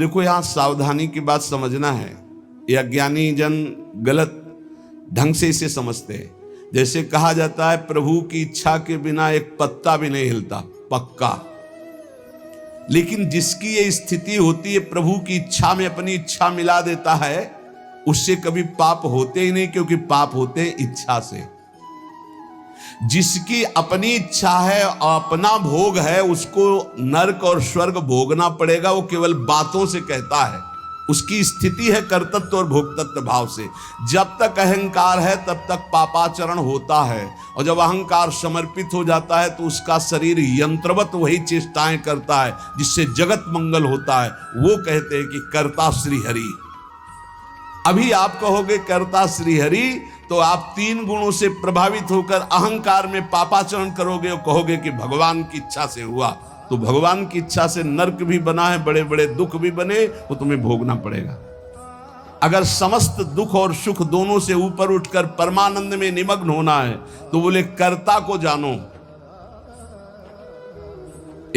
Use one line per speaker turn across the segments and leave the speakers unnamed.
देखो, यहां सावधानी की बात समझना है। ये अज्ञानी जन गलत ढंग से इसे समझते हैं। जैसे कहा जाता है प्रभु की इच्छा के बिना एक पत्ता भी नहीं हिलता, पक्का। लेकिन जिसकी ये स्थिति होती है, प्रभु की इच्छा में अपनी इच्छा मिला देता है, उससे कभी पाप होते ही नहीं, क्योंकि पाप होते हैं इच्छा से। जिसकी अपनी इच्छा है और अपना भोग है, उसको नरक और स्वर्ग भोगना पड़ेगा। वो केवल बातों से कहता है, उसकी स्थिति है कर्तृत्व और भोक्तृत्व भाव से। जब तक अहंकार है तब तक पापाचरण होता है, और जब अहंकार समर्पित हो जाता है तो उसका शरीर यंत्रवत वही चेष्टाएं करता है जिससे जगत मंगल होता है। वो कहते हैं कि कर्ता श्री हरि। अभी आप कहोगे कर्ता श्री हरि, तो आप 3 गुणों से प्रभावित होकर अहंकार में पापाचरण करोगे और कहोगे कि भगवान की इच्छा से हुआ। तो भगवान की इच्छा से नरक भी बना है, बड़े बड़े दुख भी बने, वो तुम्हें भोगना पड़ेगा। अगर समस्त दुख और सुख दोनों से ऊपर उठकर परमानंद में निमग्न होना है तो बोले कर्ता को जानो।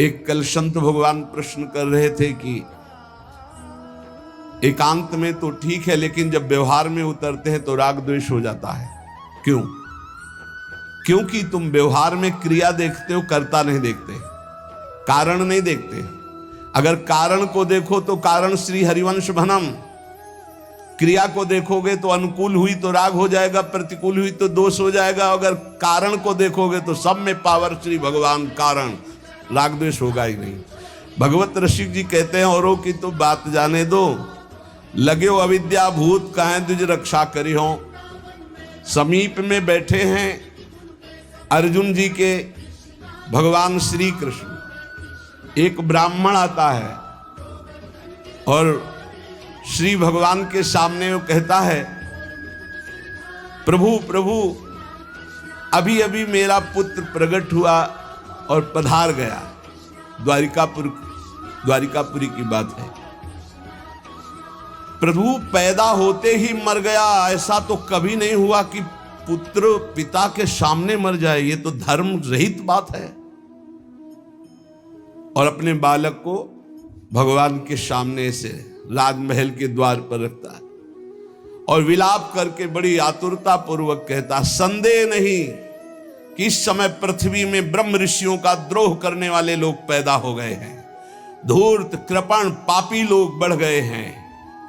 एक कल संत भगवान प्रश्न कर रहे थे कि एकांत में तो ठीक है, लेकिन जब व्यवहार में उतरते हैं तो राग द्वेष हो जाता है। क्यों? क्योंकि तुम व्यवहार में क्रिया देखते हो, कर्ता नहीं देखते, कारण नहीं देखते। अगर कारण को देखो तो कारण श्री हरिवंश भनम, क्रिया को देखोगे तो अनुकूल हुई तो राग हो जाएगा, प्रतिकूल हुई तो दोष हो जाएगा। अगर कारण को देखोगे तो सब में पावर श्री भगवान कारण, राग द्वेष होगा ही नहीं। भगवत ऋषि जी कहते हैं, औरों की तो बात जाने दो, लगे हो अविद्या भूत कहें तुझ रक्षा करी हो। समीप में बैठे हैं अर्जुन जी के भगवान श्री कृष्ण। एक ब्राह्मण आता है और श्री भगवान के सामने वो कहता है, प्रभु प्रभु, अभी अभी मेरा पुत्र प्रकट हुआ और पधार गया। द्वारिकापुरी की बात है। प्रभु पैदा होते ही मर गया, ऐसा तो कभी नहीं हुआ कि पुत्र पिता के सामने मर जाए। ये तो धर्म रहित बात है। और अपने बालक को भगवान के सामने से राजमहल के द्वार पर रखता है और विलाप करके बड़ी आतुरता पूर्वक कहता, संदेह नहीं कि इस समय पृथ्वी में ब्रह्म ऋषियों का द्रोह करने वाले लोग पैदा हो गए हैं। धूर्त कृपण पापी लोग बढ़ गए हैं,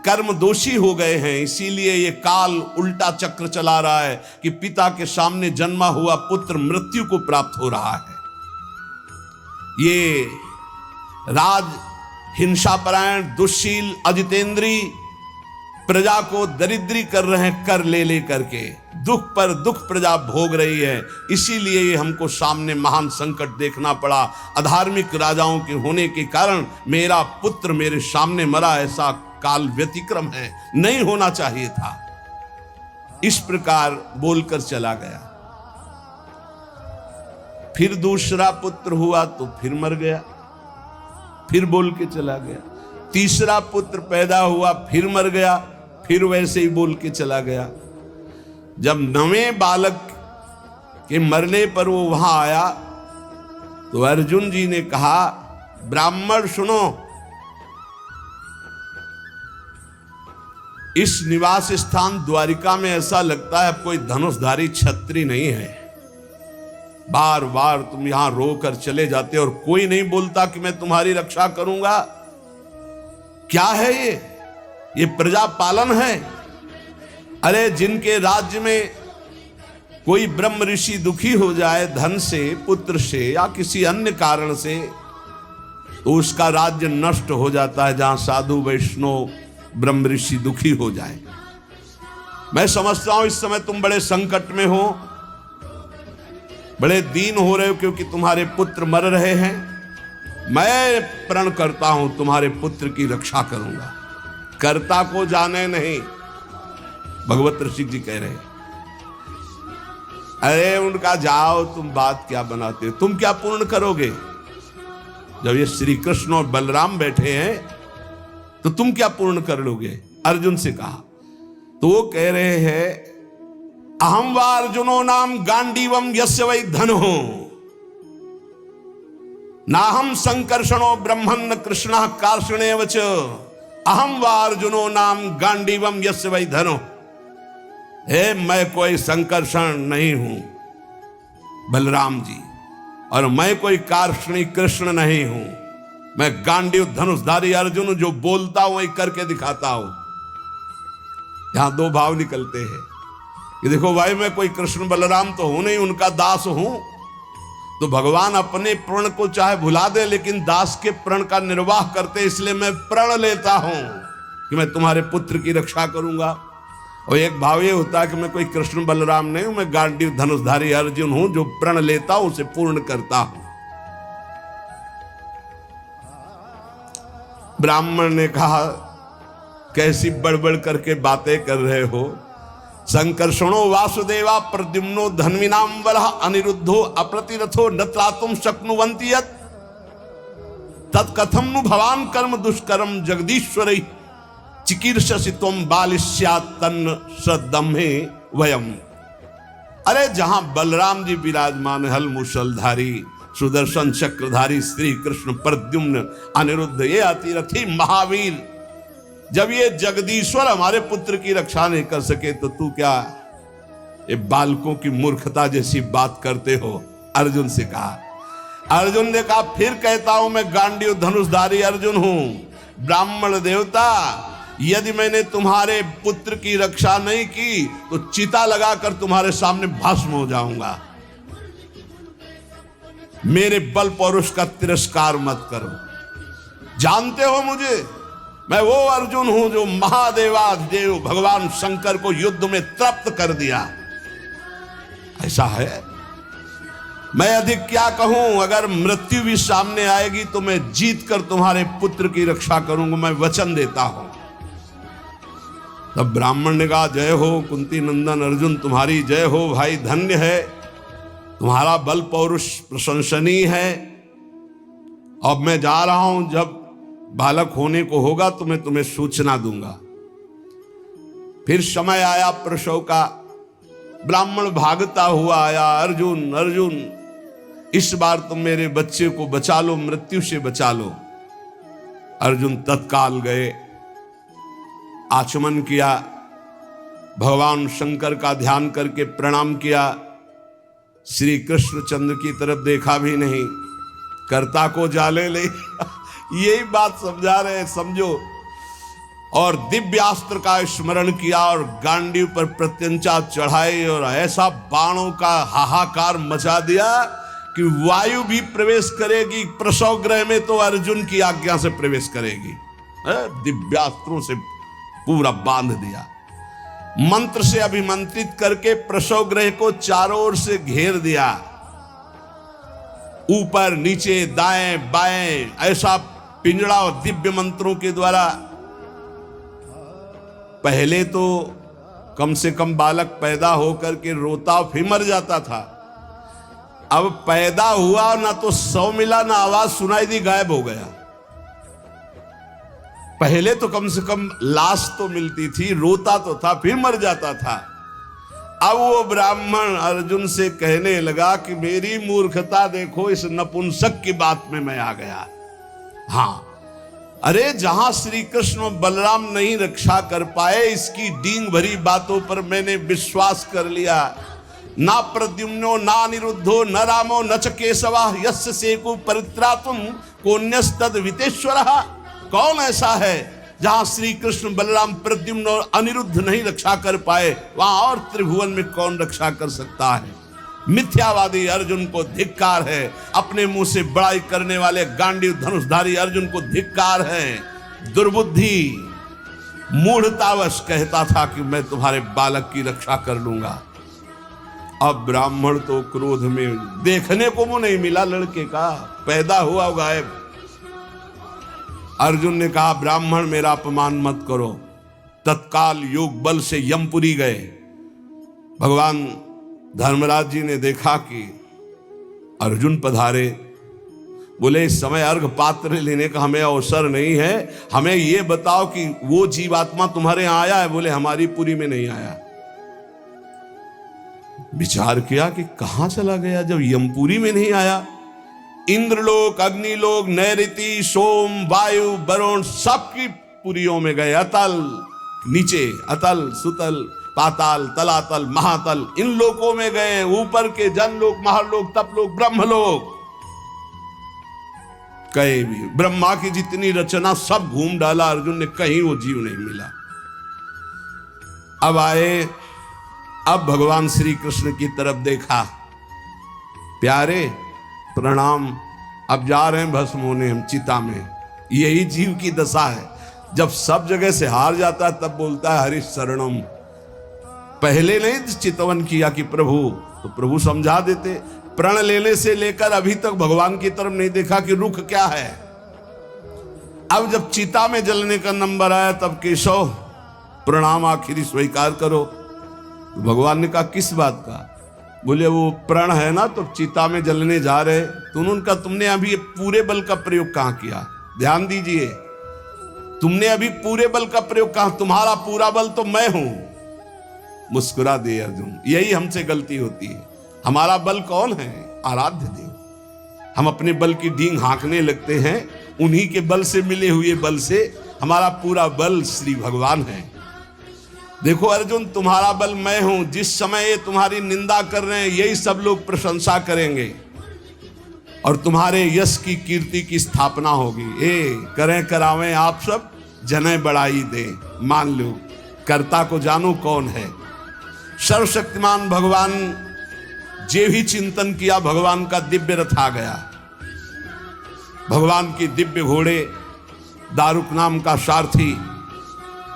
कर्म दोषी हो गए हैं। इसीलिए ये काल उल्टा चक्र चला रहा है कि पिता के सामने जन्मा हुआ पुत्र मृत्यु को प्राप्त हो रहा है। ये राज हिंसापरायण दुश्शील अजितेंद्री प्रजा को दरिद्री कर रहे हैं, कर ले करके दुख पर दुख प्रजा भोग रही है। इसीलिए ये हमको सामने महान संकट देखना पड़ा। अधार्मिक राजाओं के होने के कारण मेरा पुत्र मेरे सामने मरा, ऐसा काल व्यतिक्रम है, नहीं होना चाहिए था। इस प्रकार बोलकर चला गया। फिर दूसरा पुत्र हुआ तो फिर मर गया, फिर बोल के चला गया। तीसरा पुत्र पैदा हुआ, फिर मर गया, फिर वैसे ही बोल के चला गया। जब 9वें बालक के मरने पर वो वहां आया तो अर्जुन जी ने कहा, ब्राह्मण सुनो, इस निवास स्थान द्वारिका में ऐसा लगता है कोई धनुषधारी छत्री नहीं है। बार बार तुम यहां रोकर चले जाते और कोई नहीं बोलता कि मैं तुम्हारी रक्षा करूंगा। क्या है ये प्रजा पालन है? अरे जिनके राज्य में कोई ब्रह्म ऋषि दुखी हो जाए धन से, पुत्र से या किसी अन्य कारण से, तो उसका राज्य नष्ट हो जाता है। जहां साधु वैष्णव ब्रह्म ऋषि दुखी हो जाए। मैं समझता हूं इस समय तुम बड़े संकट में हो, बड़े दीन हो रहे हो क्योंकि तुम्हारे पुत्र मर रहे हैं। मैं प्रण करता हूं तुम्हारे पुत्र की रक्षा करूंगा। कर्ता को जाने नहीं, भगवत ऋषि जी कह रहे हैं। अरे उनका जाओ, तुम बात क्या बनाते हो? तुम क्या पूर्ण करोगे? जब ये श्री कृष्ण और बलराम बैठे हैं तो तुम क्या पूर्ण कर लोगे? अर्जुन से कहा तो वो कह रहे हैं, अहम वा अर्जुनो नाम गांडीवम यस्य वै धनो नाहम संकर्षणो ब्रह्मन् कृष्णः कार्षणेव च अहम व अर्जुनो नाम गांडीवम यस्य वै धनो। हे मैं कोई संकर्षण नहीं हूं बलराम जी, और मैं कोई कार्ष्णी कृष्ण नहीं हूं। मैं गांडीव धनुषधारी अर्जुन जो बोलता हूं वही करके दिखाता हूं। यहां दो भाव निकलते हैं कि देखो भाई मैं कोई कृष्ण बलराम तो हूं नहीं, उनका दास हूं। तो भगवान अपने प्रण को चाहे भुला दे लेकिन दास के प्रण का निर्वाह करते, इसलिए मैं प्रण लेता हूं कि मैं तुम्हारे पुत्र की रक्षा करूंगा। और एक भाव ये होता है कि मैं कोई कृष्ण बलराम नहीं हूं, मैं गांडीव धनुषधारी अर्जुन हूं जो प्रण लेता हूं उसे पूर्ण करता हूं। ब्राह्मण ने कहा कैसी बड़बड़ करके बातें कर रहे हो। संकर्षणो वासुदेवा प्रद्युम्नो धन्विनाम वलः अनिरुद्धो अप्रतिरथो न त्रातुं शक्नुवन्ति यत् तत्कथं नु भवान् कर्म दुष्करम जगदीश्वरै चिकीर्षसि त्वं बालिष्यात् तन्न श्रद्धम्हे वयम्। अरे जहां बलराम जी विराजमान, हल मूषलधारी सुदर्शन चक्रधारी श्री कृष्ण प्रद्युम्न अनिरुद्ध ये अतिरथी महावीर, जब ये जगदीश्वर हमारे पुत्र की रक्षा नहीं कर सके तो तू क्या ये बालकों की मूर्खता जैसी बात करते हो। अर्जुन से कहा। अर्जुन ने कहा फिर कहता हूं मैं गांडीव धनुषधारी अर्जुन हूं। ब्राह्मण देवता, यदि मैंने तुम्हारे पुत्र की रक्षा नहीं की तो चिता लगाकर तुम्हारे सामने भस्म हो जाऊंगा। मेरे बल पौरुष का तिरस्कार मत करो। जानते हो मुझे, मैं वो अर्जुन हूं जो महादेवाधिदेव भगवान शंकर को युद्ध में तृप्त कर दिया। ऐसा है, मैं अधिक क्या कहूं। अगर मृत्यु भी सामने आएगी तो मैं जीत कर तुम्हारे पुत्र की रक्षा करूंगा, मैं वचन देता हूं। तब ब्राह्मण ने कहा जय हो कुंती नंदन अर्जुन, तुम्हारी जय हो भाई, धन्य है, तुम्हारा बल पौरुष प्रशंसनीय है। अब मैं जा रहा हूं, जब बालक होने को होगा तो मैं तुम्हें सूचना दूंगा। फिर समय आया प्रसव का, ब्राह्मण भागता हुआ आया, अर्जुन अर्जुन इस बार तुम मेरे बच्चे को बचा लो, मृत्यु से बचा लो। अर्जुन तत्काल गए, आचमन किया, भगवान शंकर का ध्यान करके प्रणाम किया। श्री कृष्ण चंद्र की तरफ देखा भी नहीं, कर्ता को जाले ले यही बात समझा रहे हैं, समझो। और दिव्यास्त्र का स्मरण किया और गांडीव पर प्रत्यंचा चढ़ाई और ऐसा बाणों का हाहाकार मचा दिया कि वायु भी प्रवेश करेगी प्रसव गृह में तो अर्जुन की आज्ञा से प्रवेश करेगी। दिव्यास्त्रों से पूरा बांध दिया, मंत्र से अभिमंत्रित करके प्रसव गृह को चारों ओर से घेर दिया, ऊपर नीचे दाएं बाएं ऐसा पिंजड़ा और दिव्य मंत्रों के द्वारा। पहले तो कम से कम बालक पैदा होकर के रोता फिर मर जाता था, अब पैदा हुआ ना तो सौ मिला ना आवाज सुनाई दी, गायब हो गया। पहले तो कम से कम लाश तो मिलती थी, रोता तो था फिर मर जाता था। अब वो ब्राह्मण अर्जुन से कहने लगा कि मेरी मूर्खता देखो, इस नपुंसक की बात में मैं आ गया। हाँ, अरे जहां श्री कृष्ण और बलराम नहीं रक्षा कर पाए, इसकी डींग भरी बातों पर मैंने विश्वास कर लिया। ना प्रद्युम्नो ना अनिरुद्धो न रामो न च केशवा यस्य सेकु परित्रातुम कोन्यस्तद वितेश्वरः। कौन ऐसा है जहां श्री कृष्ण बलराम प्रद्युम्न और अनिरुद्ध नहीं रक्षा कर पाए, वहां और त्रिभुवन में कौन रक्षा कर सकता है। मिथ्यावादी अर्जुन को धिक्कार है, अपने मुंह से बड़ाई करने वाले गांडीव धनुषधारी अर्जुन को धिक्कार है। दुर्बुद्धि मूढ़तावश कहता था कि मैं तुम्हारे बालक की रक्षा कर लूंगा। अब ब्राह्मण तो क्रोध में, देखने को मुंह नहीं मिला लड़के का, पैदा हुआ गायब। अर्जुन ने कहा ब्राह्मण मेरा अपमान मत करो। तत्काल योग बल से यमपुरी गए। भगवान धर्मराज जी ने देखा कि अर्जुन पधारे, बोले इस समय अर्घ पात्र लेने का हमें अवसर नहीं है, हमें यह बताओ कि वो जीवात्मा तुम्हारे यहां आया है? बोले हमारी पुरी में नहीं आया। विचार किया कि कहां चला गया जब यमपुरी में नहीं आया। इंद्रलोक, अग्निलोक, नैऋति, सोम, वायु, वरुण सबकी पुरियों में गए, अतल नीचे, अतल सुतल पाताल तलातल महातल, इन लोकों में गए, ऊपर के जनलोक महालोक तपलोक ब्रह्मलोक, कहीं भी ब्रह्मा की जितनी रचना सब घूम डाला अर्जुन ने, कहीं वो जीव नहीं मिला। अब आए, अब भगवान श्री कृष्ण की तरफ देखा, प्यारे प्रणाम, अब जा रहे हैं भस्म होने हम चिता में। यही जीव की दशा है, जब सब जगह से हार जाता है तब बोलता है हरि शरणम। पहले नहीं चितवन किया कि प्रभु, तो प्रभु समझा देते। प्रण लेने से लेकर अभी तक भगवान की तरफ नहीं देखा कि रुख क्या है। अब जब चिता में जलने का नंबर आया तब केशव प्रणाम आखिरी स्वीकार करो। तो भगवान ने कहा किस बात का? बोले वो प्रण है ना, तो चिता में जलने जा रहे। तो उनका तुमने अभी पूरे बल का प्रयोग कहां किया? ध्यान दीजिए, तुमने अभी पूरे बल का प्रयोग कहां? तुम्हारा पूरा बल तो मैं हूं। मुस्कुरा दे अर्जुन, यही हमसे गलती होती है। हमारा बल कौन है? आराध्य देव। हम अपने बल की डींग हाँकने लगते हैं, उन्हीं के बल से मिले हुए बल से। हमारा पूरा बल श्री भगवान है। देखो अर्जुन, तुम्हारा बल मैं हूं। जिस समय ये तुम्हारी निंदा कर रहे हैं, यही सब लोग प्रशंसा करेंगे और तुम्हारे यश की कीर्ति की स्थापना होगी। करें करावें आप सब, जने बढ़ाई दे। मान लो, कर्ता को जानो कौन है। सर्वशक्तिमान भगवान जे भी चिंतन किया, भगवान का दिव्य रथ आ गया। भगवान की दिव्य घोड़े, दारुक नाम का सारथी।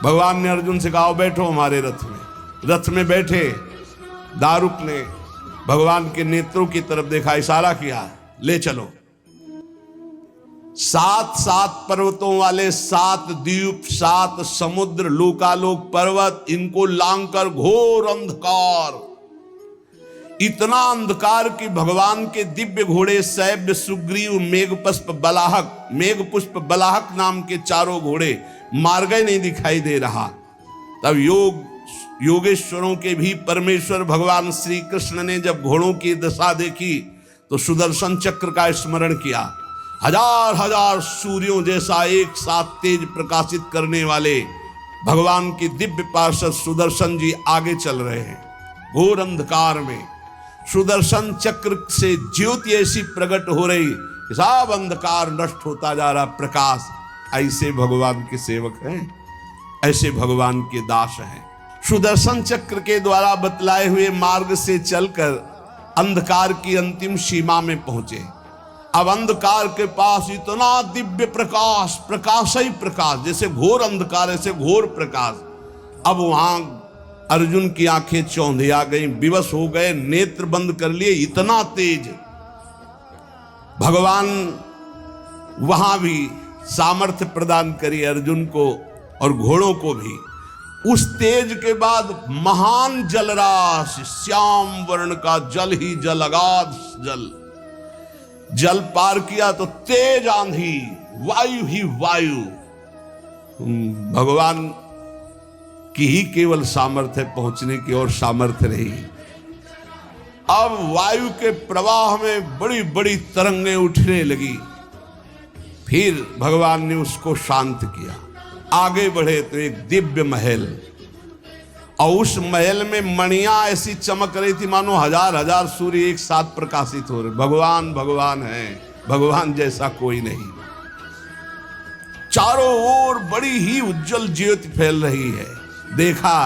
भगवान ने अर्जुन से कहा बैठो हमारे रथ में। रथ में बैठे। दारुक ने भगवान के नेत्रों की तरफ देखा, इशारा किया, ले चलो। 7 पर्वतों वाले 7 द्वीप, 7 समुद्र, लोकालोक पर्वत, इनको लांघकर घोर अंधकार, इतना अंधकार कि भगवान के दिव्य घोड़े शैव्य, सुग्रीव, मेघपुष्प बलाहक नाम के 4 घोड़े मार्ग नहीं दिखाई दे रहा। तब योगेश्वरों के भी परमेश्वर भगवान श्री कृष्ण ने जब घोड़ों की दशा देखी तो सुदर्शन चक्र का स्मरण किया। हजार हजार सूर्यों जैसा एक साथ तेज प्रकाशित करने वाले भगवान की दिव्य पार्षद सुदर्शन जी आगे चल रहे हैं। घोर अंधकार में सुदर्शन चक्र से ज्योति ऐसी प्रकट हो रही, सब अंधकार नष्ट होता जा रहा, प्रकाश। ऐसे भगवान के सेवक हैं, ऐसे भगवान के दास हैं। सुदर्शन चक्र के द्वारा बतलाए हुए मार्ग से चलकर अंधकार की अंतिम सीमा में पहुंचे। अब अंधकार के पास इतना दिव्य प्रकाश, प्रकाश ही प्रकाश, जैसे घोर अंधकार ऐसे घोर प्रकाश। अब वहां अर्जुन की आंखें चौंधिया गई, विवश हो गए, नेत्र बंद कर लिए, इतना तेज। भगवान वहां भी सामर्थ्य प्रदान करी अर्जुन को और घोड़ों को भी। उस तेज के बाद महान जलराशि, श्याम वर्ण का जल ही जल, अगाध जल, जल पार किया तो तेज आंधी, वायु ही वायु। भगवान की ही केवल सामर्थ्य पहुंचने की और सामर्थ्य रही। अब वायु के प्रवाह में बड़ी बड़ी तरंगें उठने लगी। फिर भगवान ने उसको शांत किया। आगे बढ़े तो एक दिव्य महल, और उस महल में मणियां ऐसी चमक रही थी मानो हजार हजार सूर्य एक साथ प्रकाशित हो रहे। भगवान भगवान है, भगवान जैसा कोई नहीं। चारों ओर बड़ी ही उज्जवल ज्योति फैल रही है। देखा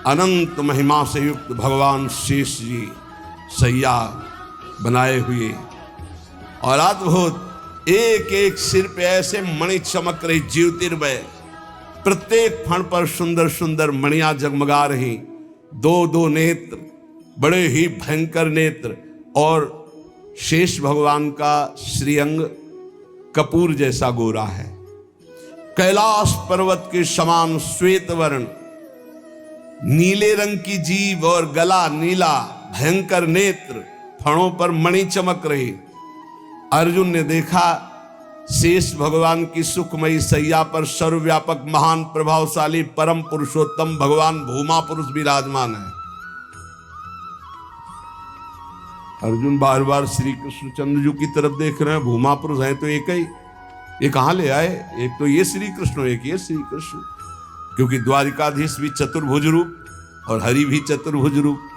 अनंत महिमा से युक्त भगवान शेष जी सैया बनाए हुए, और अद्भुत एक एक सिर पे ऐसे मणि चमक रही, ज्योतिर्मय। प्रत्येक फण पर सुंदर सुंदर मणियां जगमगा रही। 2-2 नेत्र, बड़े ही भयंकर नेत्र, और शेष भगवान का श्रीअंग कपूर जैसा गोरा है। कैलाश पर्वत के समान श्वेत वर्ण, नीले रंग की जीभ और गला नीला, भयंकर नेत्र, फणों पर मणि चमक रही। अर्जुन ने देखा शेष भगवान की सुखमयी सैया पर सर्वव्यापक महान प्रभावशाली परम पुरुषोत्तम भगवान भूमा पुरुष विराजमान है। अर्जुन बार बार श्री कृष्ण चंद्र जी की तरफ देख रहे हैं। भूमा पुरुष है तो एक ही, ये कहां ले आए? एक तो ये श्री कृष्ण, एक ये श्री कृष्ण, क्योंकि द्वारिकाधीश भी चतुर्भुज रूप और हरि भी चतुर्भुज रूप।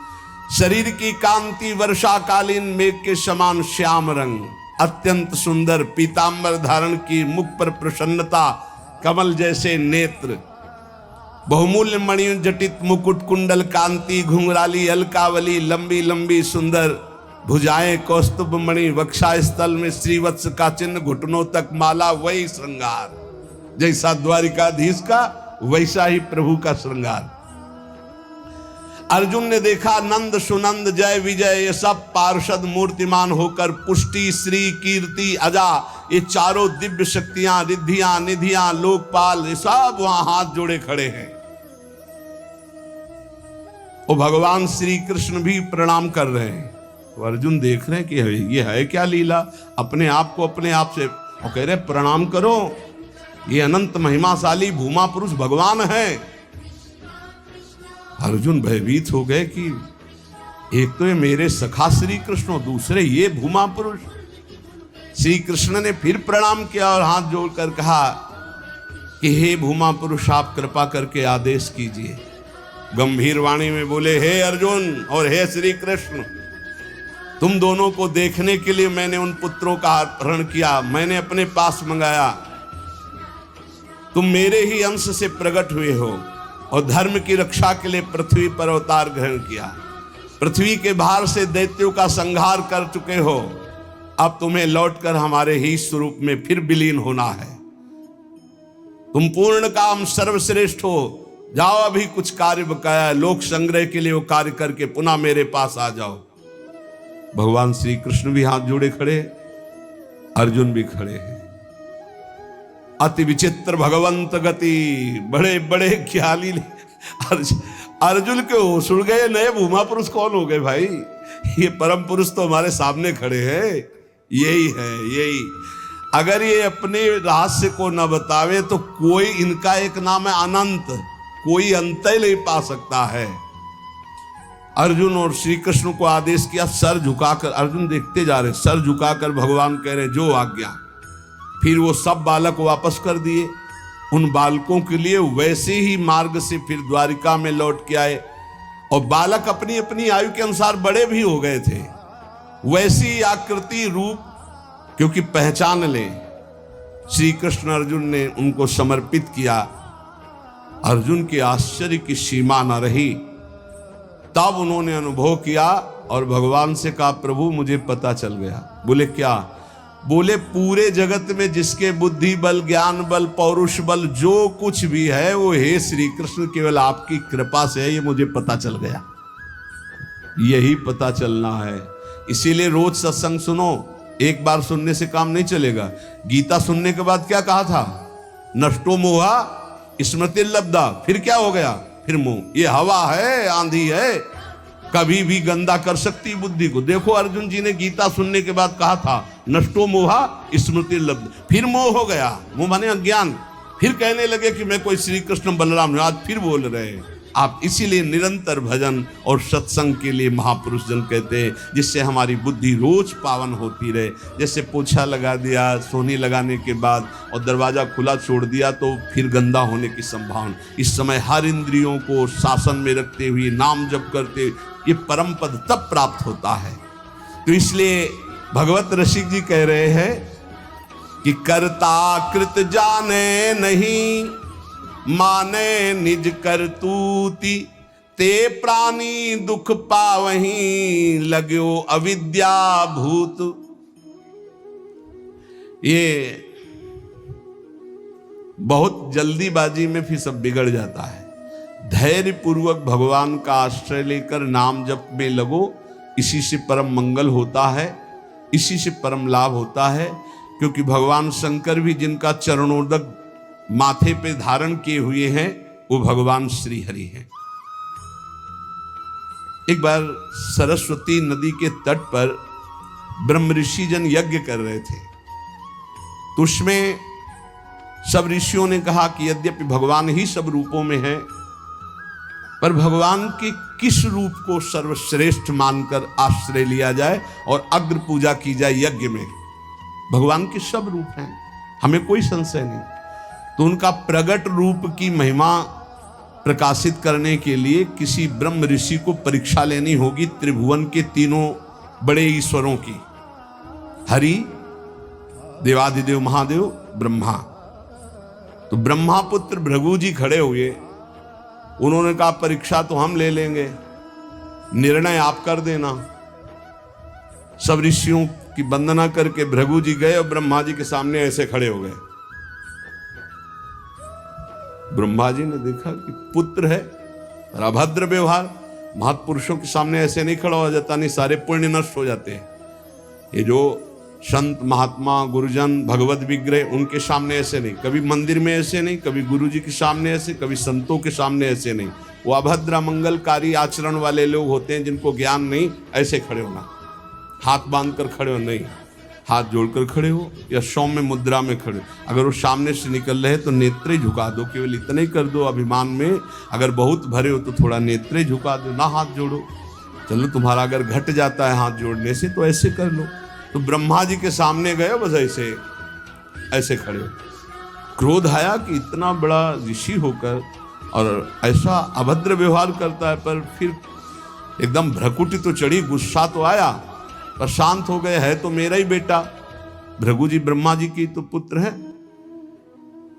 शरीर की कांति वर्षाकालीन मेघ के समान श्याम रंग, अत्यंत सुंदर पीतांबर धारण की, मुख पर प्रसन्नता, कमल जैसे नेत्र, बहुमूल्य मणियों जटित मुकुट, कुंडल कांति, घुंघराली अलकावली, लंबी लंबी सुंदर भुजाएं, कौस्तुभ मणि, वक्षा स्थल में श्रीवत्स का चिन्ह, घुटनों तक माला, वही श्रृंगार। जैसा द्वारिकाधीश का वैसा ही प्रभु का श्रृंगार। अर्जुन ने देखा नंद सुनंद जय विजय ये सब पार्षद मूर्तिमान होकर, पुष्टि श्री कीर्ति अजा ये चारों दिव्य शक्तियां, रिद्धियां निधियां लोकपाल, ये सब वहां हाथ जोड़े खड़े हैं। और भगवान श्री कृष्ण भी प्रणाम कर रहे हैं। तो अर्जुन देख रहे हैं कि ये है क्या लीला, अपने आप को अपने आप से, और कह रहे प्रणाम करो, ये अनंत महिमाशाली भूमा पुरुष भगवान है। अर्जुन भयभीत हो गए कि एक तो ये मेरे सखा श्री कृष्ण, दूसरे ये भूमा पुरुष। श्री कृष्ण ने फिर प्रणाम किया और हाथ जोड़कर कहा कि हे भूमा पुरुष, आप कृपा करके आदेश कीजिए। गंभीर वाणी में बोले, हे अर्जुन और हे श्री कृष्ण, तुम दोनों को देखने के लिए मैंने उन पुत्रों का अपहरण किया, मैंने अपने पास मंगाया। तुम मेरे ही अंश से प्रकट हुए हो और धर्म की रक्षा के लिए पृथ्वी पर अवतार ग्रहण किया। पृथ्वी के भार से दैत्यों का संहार कर चुके हो, अब तुम्हें लौटकर हमारे ही स्वरूप में फिर विलीन होना है। तुम पूर्ण काम सर्वश्रेष्ठ हो, जाओ अभी कुछ कार्य बकाया, लोक संग्रह के लिए वो कार्य करके पुनः मेरे पास आ जाओ। भगवान श्री कृष्ण भी हाथ जोड़े खड़े, अर्जुन भी खड़े हैं। अति विचित्र भगवंत गति, बड़े बड़े ख्याली। अर्जुन के होश उड़ गए, नए भूमा पुरुष कौन हो गए भाई? ये परम पुरुष तो हमारे सामने खड़े हैं, यही है यही। अगर ये अपने रहस्य को न बतावे तो कोई, इनका एक नाम है अनंत, कोई अंत ही नहीं पा सकता है। अर्जुन और श्री कृष्ण को आदेश किया, सर झुकाकर, अर्जुन देखते जा रहे, सर झुकाकर भगवान कह रहे जो आज्ञा। फिर वो सब बालक वापस कर दिए। उन बालकों के लिए वैसे ही मार्ग से फिर द्वारिका में लौट के आए, और बालक अपनी अपनी आयु के अनुसार बड़े भी हो गए थे। वैसी आकृति रूप क्योंकि पहचान ले, श्री कृष्ण अर्जुन ने उनको समर्पित किया। अर्जुन के आश्चर्य की सीमा न रही। तब उन्होंने अनुभव किया और भगवान से कहा, प्रभु मुझे पता चल गया। बोले क्या? बोले पूरे जगत में जिसके बुद्धि बल, ज्ञान बल, पौरुष बल जो कुछ भी है वो हे श्री कृष्ण केवल आपकी कृपा से है, ये मुझे पता चल गया। यही पता चलना है। इसीलिए रोज सत्संग सुनो, एक बार सुनने से काम नहीं चलेगा। गीता सुनने के बाद क्या कहा था? नष्टो मोहा स्मृति लब्धा। फिर क्या हो गया? फिर मोह। ये हवा है, आंधी है, कभी भी गंदा कर सकती बुद्धि को। देखो अर्जुन जी ने गीता सुनने के बाद कहा था नष्टो मोहा स्मृति लब्ध, फिर मोह हो गया, मोह माने अज्ञान। फिर कहने लगे कि मैं कोई श्री कृष्ण बलराम, आज फिर बोल रहे हैं आप। इसीलिए निरंतर भजन और सत्संग के लिए महापुरुष जन कहते हैं, जिससे हमारी बुद्धि रोज पावन होती रहे। जैसे पोछा लगा दिया सोनी लगाने के बाद और दरवाजा खुला छोड़ दिया तो फिर गंदा होने की संभावना। इस समय हर इंद्रियों को शासन में रखते हुए नाम जप करते, ये परम पद तब प्राप्त होता है। तो इसलिए भगवत रसिक जी कह रहे हैं कि कर्ता कृत जाने नहीं, माने निज करतूति, ते प्राणी दुख पावहीं, लगो अविद्या भूत। ये बहुत जल्दीबाजी में फिर सब बिगड़ जाता है। धैर्य पूर्वक भगवान का आश्रय लेकर नाम जप में लगो, इसी से परम मंगल होता है, इसी से परम लाभ होता है। क्योंकि भगवान शंकर भी जिनका चरणोदक माथे पे धारण किए हुए हैं वो भगवान श्री हरि हैं। एक बार सरस्वती नदी के तट पर ब्रह्म ऋषि जन यज्ञ कर रहे थे, तो उसमें सब ऋषियों ने कहा कि यद्यपि भगवान ही सब रूपों में है, पर भगवान के किस रूप को सर्वश्रेष्ठ मानकर आश्रय लिया जाए और अग्र पूजा की जाए यज्ञ में। भगवान के सब रूप हैं, हमें कोई संशय नहीं। तो उनका प्रगट रूप की महिमा प्रकाशित करने के लिए किसी ब्रह्म ऋषि को परीक्षा लेनी होगी त्रिभुवन के तीनों बड़े ईश्वरों की, हरि, देवादिदेव महादेव, ब्रह्मा। तो ब्रह्मा पुत्र भृगु जी खड़े हुए, उन्होंने कहा परीक्षा तो हम ले लेंगे, निर्णय आप कर देना। सब ऋषियों की वंदना करके भृगु जी गए और ब्रह्मा जी के सामने ऐसे खड़े हो गए। ब्रह्मा जी ने देखा कि पुत्र है और अभद्र व्यवहार, महापुरुषों के सामने ऐसे नहीं खड़ा हो जाता, नहीं सारे पुण्य नष्ट हो जाते हैं। ये जो संत महात्मा गुरुजन भगवत विग्रह, उनके सामने ऐसे नहीं, कभी मंदिर में ऐसे नहीं, कभी गुरु जी के सामने ऐसे, कभी संतों के सामने ऐसे नहीं। वो अभद्र मंगलकारी आचरण वाले लोग होते हैं जिनको ज्ञान नहीं, ऐसे खड़े होना, हाथ बांधकर खड़े हो नहीं, हाथ जोड़कर खड़े हो या सौम्य मुद्रा में खड़े। अगर वो सामने से निकल रहे तो नेत्रे झुका दो, केवल इतना ही कर दो अभिमान में। अगर बहुत भरे हो तो थोड़ा नेत्रे झुका दो, ना हाथ जोड़ो। चलो तुम्हारा अगर घट जाता है हाथ जोड़ने से तो ऐसे कर लो। तो ब्रह्मा जी के सामने गए, बस ऐसे ऐसे खड़े हो। क्रोध आया कि इतना बड़ा ऋषि होकर और ऐसा अभद्र व्यवहार करता है, पर फिर एकदम भ्रकुटी तो चढ़ी, गुस्सा तो आया, पर शांत हो गए। है तो मेरा ही बेटा, भृगु जी ब्रह्मा जी की तो पुत्र है।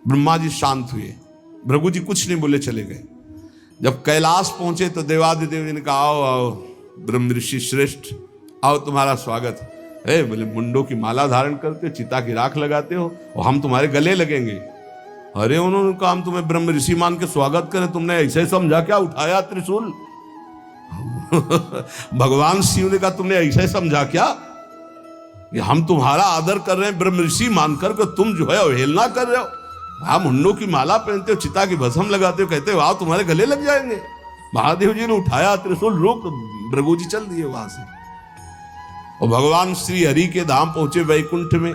ब्रह्मा जी शांत हुए, भृगु जी कुछ नहीं बोले, चले गए। जब कैलाश पहुंचे तो देवादिदेव जी ने कहा आओ आओ ब्रह्म ऋषि श्रेष्ठ, आओ तुम्हारा स्वागत है। बोले मुंडों की माला धारण करते हो, चिता की राख लगाते हो और हम तुम्हारे गले लगेंगे। अरे उन्होंने कहा हम तुम्हें ब्रह्म ऋषि मान के स्वागत करें, तुमने ऐसे समझा क्या उठाया त्रिशूल? भगवान शिव ने कहा तुमने ऐसे समझा क्या कि हम तुम्हारा आदर कर रहे हैं ब्रह्म ऋषि मानकर के तुम जो है अवहेलना कर रहे हो? आप मुंडों की माला पहनते हो, चिता की भस्म लगाते हो, कहते हो आओ तुम्हारे गले लग जाएंगे। महादेव जी ने उठाया त्रिशूल, रोक, भृगु जी चल दिए वहां से। और भगवान श्री हरि के धाम पहुंचे वैकुंठ में।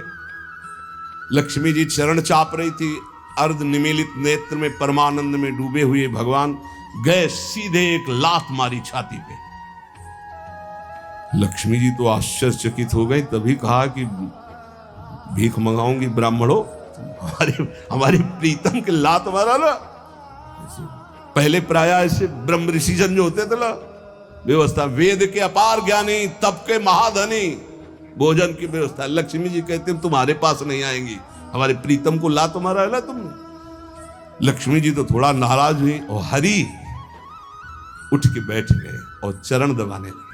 लक्ष्मी जी चरण चाप रही थी, अर्ध निमीलित नेत्र में परमानंद में डूबे हुए भगवान गए, सीधे एक लात मारी छाती पे। लक्ष्मी जी तो आश्चर्यचकित हो गई, तभी कहा कि भीख मंगाऊंगी ब्राह्मणों, हमारी प्रीतम के लात मारा ना। पहले प्राय ऐसे ब्रह्म ऋषि जन जो होते थे ना, व्यवस्था, वेद के अपार ज्ञानी, तप के महाधनी, भोजन की व्यवस्था। लक्ष्मी जी कहते तुम्हारे पास नहीं आएंगी, हमारे प्रीतम को लात मारा है ना तुमने। लक्ष्मी जी तो थोड़ा नाराज हुई और हरि उठ के बैठ गए और चरण दबाने लगे।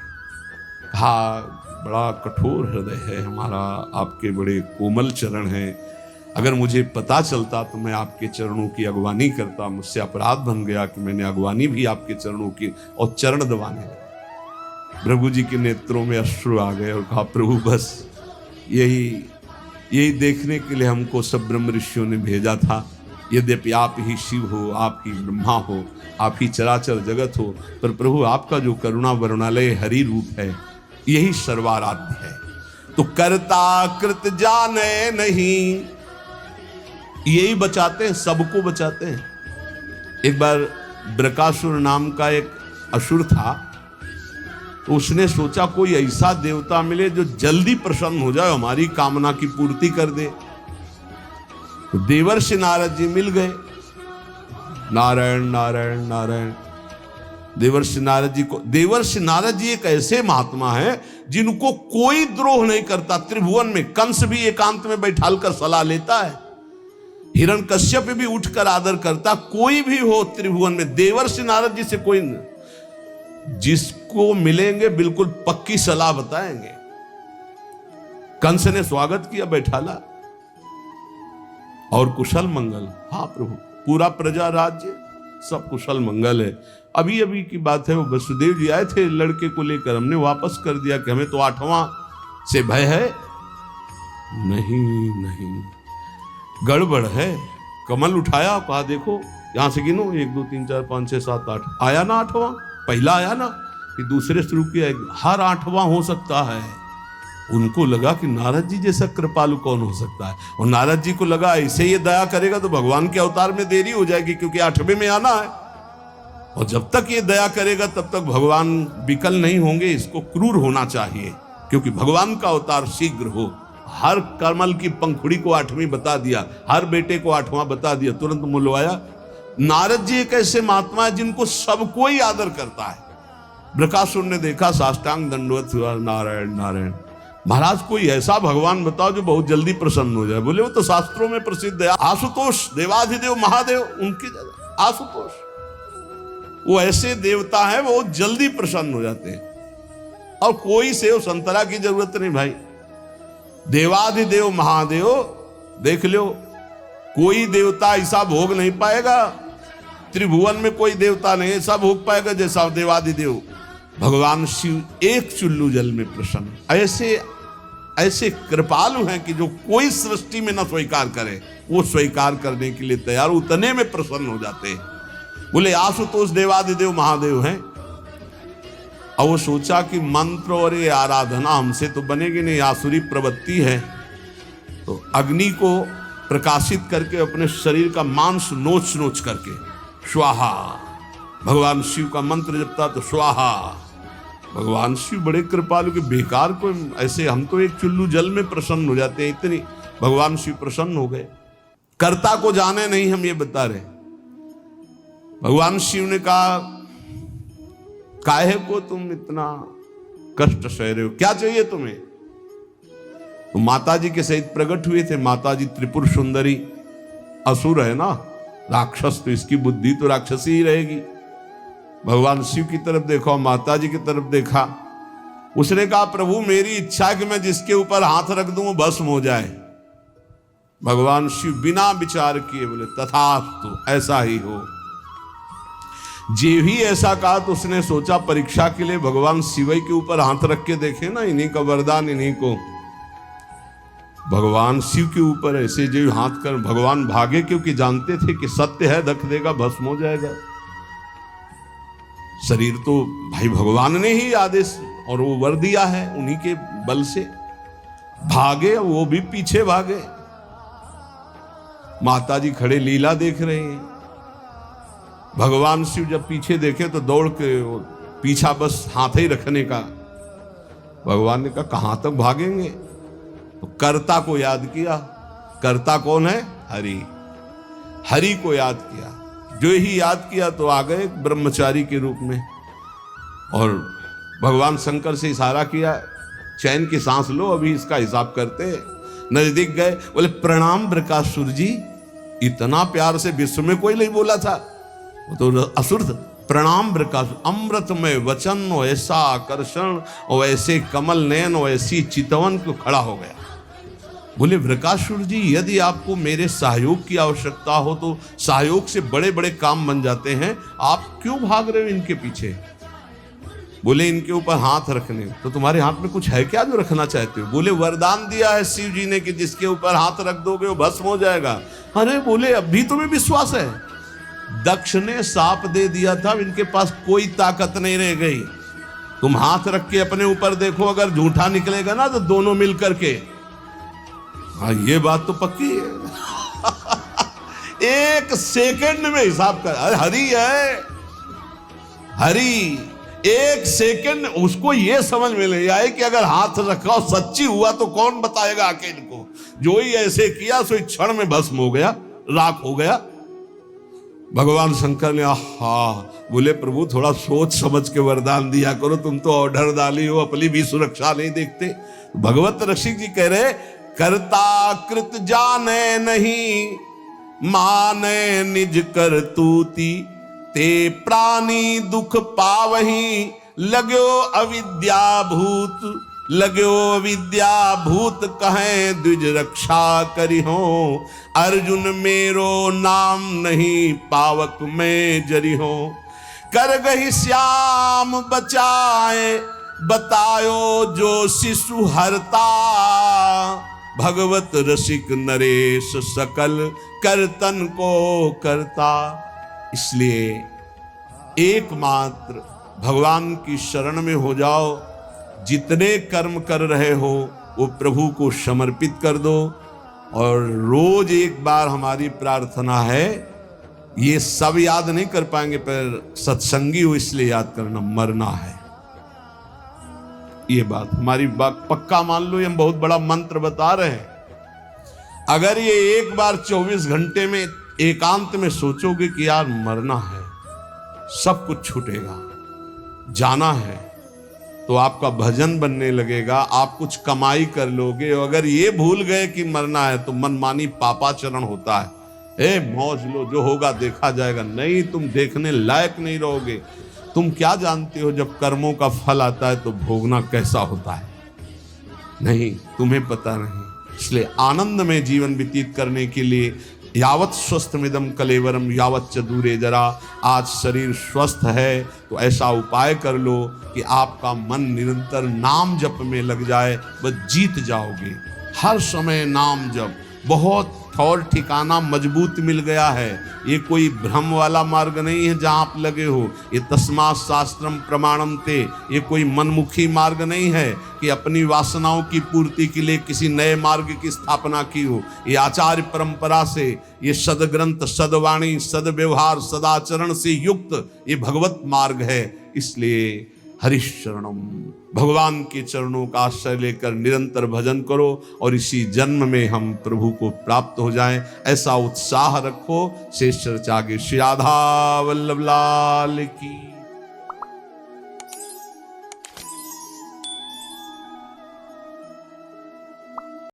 कहा बड़ा कठोर हृदय है हमारा, आपके बड़े कोमल चरण हैं, अगर मुझे पता चलता तो मैं आपके चरणों की अगवानी करता, मुझसे अपराध बन गया कि मैंने अगवानी भी आपके चरणों की। और चरण दबाने लगे। भृगु जी के नेत्रों में अश्रु आ गए और कहा प्रभु बस यही देखने के लिए हमको सब ब्रह्म ऋषियों ने भेजा था। यद्यपि आप ही शिव हो, आप ही ब्रह्मा हो, आप ही चराचर जगत हो, पर प्रभु आपका जो करुणा वरुणालय हरि रूप है यही सर्वाराध्य है। तो कर्ता कृत जाने नहीं, यही बचाते हैं, सबको बचाते हैं। एक बार ब्रकासुर नाम का एक असुर था, तो उसने सोचा कोई ऐसा देवता मिले जो जल्दी प्रसन्न हो जाए, हमारी कामना की पूर्ति कर दे। तो देवर्षि नारद जी मिल गए। नारायण नारायण नारायण। देवर्षि नारद जी एक ऐसे महात्मा हैं जिनको कोई द्रोह नहीं करता। त्रिभुवन में कंस भी एकांत में बैठालकर सलाह लेता है, हिरण्यकश्यप भी उठकर आदर करता, कोई भी हो त्रिभुवन में देवर्षि नारद जी से कोई नहीं। जिसको मिलेंगे बिल्कुल पक्की सलाह बताएंगे। कंस ने स्वागत किया, बैठाला और कुशल मंगल। हाँ प्रभु, पूरा प्रजा राज्य सब कुशल मंगल है। अभी अभी की बात है, वो वसुदेव जी आए थे लड़के को लेकर, हमने वापस कर दिया कि हमें तो 8वां से भय है। नहीं गड़बड़ है। कमल उठाया, कहा देखो यहां से गिनो 1 2 3 4 5 6 7 8, आया ना 8वां? पहला आया ना, कि दूसरे शुरू किया, हर 8वां हो सकता है। उनको लगा कि नारद जी जैसा कृपालु कौन हो सकता है, और नारद जी को लगा ऐसे ये दया करेगा तो भगवान के अवतार में देरी हो जाएगी, क्योंकि 8वें में आना है, और जब तक ये दया करेगा तब तक भगवान विकल नहीं होंगे, इसको क्रूर होना चाहिए, क्योंकि भगवान का अवतार शीघ्र हो। हर कमल की पंखुड़ी को 8वीं बता दिया, हर बेटे को 8वां बता दिया, तुरंत मुलवाया। नारद जी एक ऐसे महात्मा है जिनको सब कोई आदर करता है। बृकासुर ने देखा, साष्टांग दंडवत हुआ, नारायण नारायण। महाराज कोई ऐसा भगवान बताओ जो बहुत जल्दी प्रसन्न हो जाए। बोले वो तो शास्त्रों में प्रसिद्ध है, आशुतोष देवाधिदेव महादेव, उनके आशुतोष, वो ऐसे देवता हैं वो जल्दी प्रसन्न हो जाते हैं। और कोई सेव संतरा की जरूरत नहीं भाई, देवाधिदेव महादेव देख लो, कोई देवता ऐसा भोग नहीं पाएगा, त्रिभुवन में कोई देवता नहीं ऐसा भोग पाएगा जैसा देवाधिदेव भगवान शिव एक चुल्लू जल में प्रसन्न। ऐसे ऐसे कृपालु हैं कि जो कोई सृष्टि में न स्वीकार करे वो स्वीकार करने के लिए तैयार, उतने में प्रसन्न हो जाते हैं। बोले आशुतोष देवाधिदेव महादेव हैं। और वो सोचा कि मंत्र और ये आराधना हमसे तो बनेगी नहीं, आसुरी प्रवृत्ति है, तो अग्नि को प्रकाशित करके अपने शरीर का मांस नोच नोच करके स्वाहा, भगवान शिव का मंत्र जपता तो स्वाहा। भगवान शिव बड़े कृपालु के, बेकार को ऐसे, हम तो एक चुल्लू जल में प्रसन्न हो जाते हैं, इतनी भगवान शिव प्रसन्न हो गए। कर्ता को जाने नहीं, हम ये बता रहे। भगवान शिव ने कहा काहे को तुम इतना कष्ट सह रहे हो, क्या चाहिए तुम्हें? तो माता जी के सहित प्रकट हुए थे। माता जी त्रिपुर सुंदरी, असुर है ना, राक्षस, तो इसकी बुद्धि तो राक्षसी ही रहेगी। भगवान शिव की तरफ देखा, माता जी की तरफ देखा। उसने कहा प्रभु मेरी इच्छा है कि मैं जिसके ऊपर हाथ रख दूं वो भस्म हो जाए। भगवान शिव बिना विचार किए बोले तथास्तु, ऐसा ही हो। जे भी ऐसा कहा तो उसने सोचा परीक्षा के लिए भगवान शिव के ऊपर हाथ रख के देखे ना, इन्हीं का वरदान इन्हीं को। भगवान शिव के ऊपर ऐसे जो हाथ कर भगवान भागे, क्योंकि जानते थे कि सत्य है, धक देगा भस्म हो जाएगा। शरीर तो भाई भगवान ने ही आदेश और वो वर दिया है, उन्हीं के बल से भागे, वो भी पीछे भागे। माता जी खड़े लीला देख रहे हैं। भगवान शिव जब पीछे देखे तो दौड़ के पीछा बस हाथ ही रखने का। भगवान ने कहा कहां तक भागेंगे? तो कर्ता को याद किया। कर्ता कौन है? हरि। हरि को याद किया। जो ही याद किया तो आ गए ब्रह्मचारी के रूप में, और भगवान शंकर से इशारा किया चैन की सांस लो, अभी इसका हिसाब करते। नजदीक गए, बोले प्रणाम बृकासुर जी। इतना प्यार से विश्व में कोई नहीं बोला था, वो तो असुर था। प्रणाम बृकासुर, अमृतमय वचन और ऐसा आकर्षण और ऐसे कमल नयन और ऐसी चितवन को खड़ा हो गया। बोले बृकासुर जी यदि आपको मेरे सहयोग की आवश्यकता हो तो सहयोग से बड़े बड़े काम बन जाते हैं, आप क्यों भाग रहे हो इनके पीछे? बोले इनके ऊपर हाथ रखने, तो तुम्हारे हाथ में कुछ है क्या जो रखना चाहते हो? बोले वरदान दिया है शिव जी ने कि जिसके ऊपर हाथ रख दोगे वो भस्म हो जाएगा। अरे बोले अभी तुम्हें विश्वास है? दक्ष ने साप दे दिया था, इनके पास कोई ताकत नहीं रह गई। तुम हाथ रख के अपने ऊपर देखो, अगर झूठा निकलेगा ना तो दोनों मिल करके। हाँ ये बात तो पक्की है। एक सेकंड में हिसाब कर, अरे हरि है, हरि। एक सेकंड उसको ये समझ में नहीं आए कि अगर हाथ रखा सच्ची हुआ तो कौन बताएगा आके इनको। जो ही ऐसे किया सो क्षण में भस्म हो गया, राख हो गया। भगवान शंकर ने बोले प्रभु थोड़ा सोच समझ के वरदान दिया करो, तुम तो ऑर्डर डाली हो, अपनी भी सुरक्षा नहीं देखते। भगवत रसिक जी कह रहे करता कृत जाने नहीं, माने निज करतूती, ते प्राणी दुख पावही, लाग्यो अविद्या भूत, लाग्यो अविद्या भूत कहे द्विज रक्षा करी हो, अर्जुन मेरो नाम नहीं पावक में जरी हो, कर गही श्याम बचाए, बतायो जो शिशु हरता, भगवत रसिक नरेश सकल करतन को करता। इसलिए एकमात्र भगवान की शरण में हो जाओ, जितने कर्म कर रहे हो वो प्रभु को समर्पित कर दो। और रोज एक बार हमारी प्रार्थना है, ये सब याद नहीं कर पाएंगे पर सत्संगी हो इसलिए याद करना, मरना है। ये बात हमारी बात पक्का मान लो, ये हम बहुत बड़ा मंत्र बता रहे हैं। अगर ये एक बार 24 घंटे में एकांत में सोचोगे कि यार मरना है, सब कुछ छूटेगा, जाना है, तो आपका भजन बनने लगेगा, आप कुछ कमाई कर लोगे। अगर ये भूल गए कि मरना है तो मनमानी पापाचरण होता है। मौज लो, जो होगा देखा जाएगा। नहीं, तुम देखने लायक नहीं रहोगे। तुम क्या जानते हो जब कर्मों का फल आता है तो भोगना कैसा होता है? नहीं, तुम्हें पता नहीं। इसलिए आनंद में जीवन व्यतीत करने के लिए यावत स्वस्थमिदम कलेवरम यावत च दूरे जरा। आज शरीर स्वस्थ है तो ऐसा उपाय कर लो कि आपका मन निरंतर नाम जप में लग जाए, बस जीत जाओगे। हर समय नाम जप, बहुत ठौर ठिकाना मजबूत मिल गया है। ये कोई भ्रम वाला मार्ग नहीं है जहां आप लगे हो। ये तस्मात् शास्त्रम प्रमाणम ते, ये कोई मनमुखी मार्ग नहीं है कि अपनी वासनाओं की पूर्ति के लिए किसी नए मार्ग की स्थापना की हो। ये आचार्य परंपरा से, ये सदग्रंथ, सदवाणी, सदव्यवहार, सदाचरण से युक्त ये भगवत मार्ग है। इसलिए हरिशरणम, भगवान के चरणों का आश्रय लेकर निरंतर भजन करो और इसी जन्म में हम प्रभु को प्राप्त हो जाएं, ऐसा उत्साह रखो। शेष चर्चा आगे। श्री राधा वल्लभ लाल की।